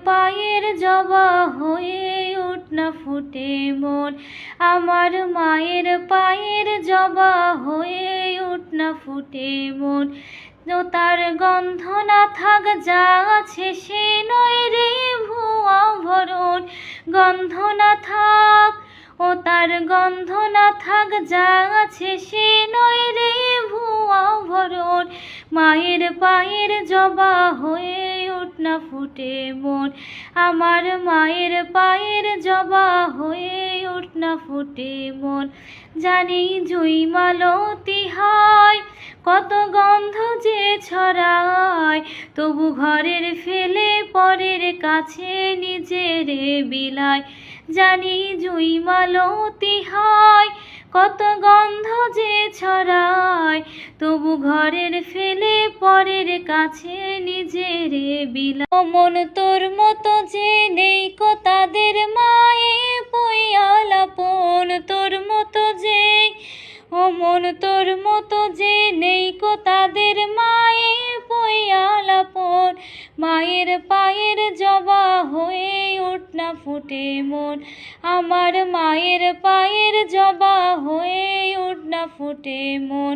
পায়ের জবা হয়ে উঠ না ফুটে মন, আমার মায়ের পায়ের জবা হয়ে উঠ না ফুটে মন। ও তার গন্ধ না থাক যা আছে সে নয় রে ভুয়া ভরণ, গন্ধ না থাক ও তার গন্ধ না থাক যা আছে সে নয় রে ভুয়া ভরণ। মায়ের পায়ের জবা হয়ে উঠ না ফুটে মন, আমার মায়ের পায়ের জবা হয়ে উঠ না ফুটে মন। জানি জুই মালতী হয় কত গন্ধ যে ছড়ায়, তবু ঘরের ফেলে পরের কাছে নিজের বিলায়। জানি জুই মালতী হয় কত গন্ধ যে ছড়ায়, তবু ঘরের ফেলে পরের কাছে নিজের বিলায়। ও মন তোর মতো যে নেই কো তাদের মায়ে পয়াল আপন, তোর মতো যে ও মন তোর মতো যে নেই কো তাদের মায়ে পয়াল আপন। মায়ের পায়ের জবা হয়ে উঠ না ফুটে মন, আমার মায়ের পায়ের জবা হয়ে উঠ না ফুটে মন।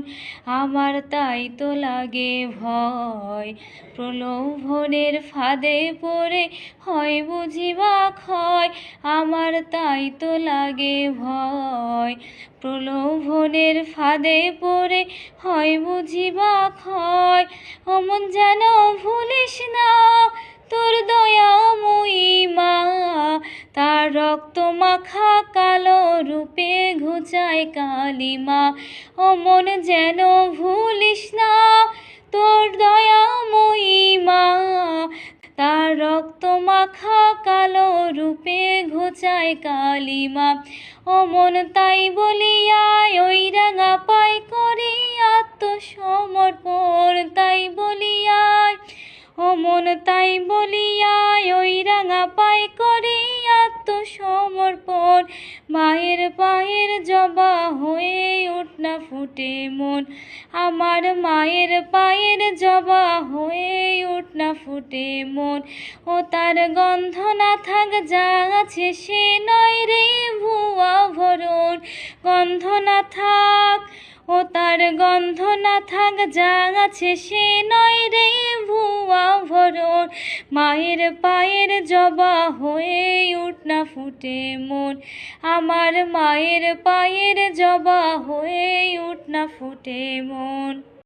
আমার তাই তো লাগে ভয়, প্রলোভনের ফাঁদে পড়ে হয় বুঝি বা ক্ষয়। আমার তাই তো লাগে ভয়, প্রলোভনের ফাঁদে পড়ে হয় বুঝি বা ক্ষয়। অমন যেন ভুলিস না তোর দয়াময়ী মা, তার রক্ত মাখা কালো রূপে ঘুচায় কালিমা। অমন যেন ভুলিস না তোর দয়াময়ী মা, তার রক্ত মাখা কালো রূপে ঘুচায় কালিমা। অমন তাই বলিয়ায় ওই রাঙা পাই করি আত্মসমর্পণ, তাই বলিয়ায় অমন তাই বলিয়ায় ওই রাঙা পাই করি আত্মসমর্পণ। মায়ের পায়ের জবা হয়ে উঠ না ফুটে মন, আমার মায়ের পায়ের জবা হয়ে উঠ না ফুটে মন। ও তার গন্ধ না থাক যা আছে সে নয় রে ভুয়া ভরণ, গন্ধ না থাক ও তার গন্ধ না থাক যা আছে সে নয় রে ভুয়া ভরণ। মায়ের পায়ের জবা হয়ে উঠ না ফুটে মন, আমার মায়ের পায়ের জবা হয়ে উঠ না ফুটে মন।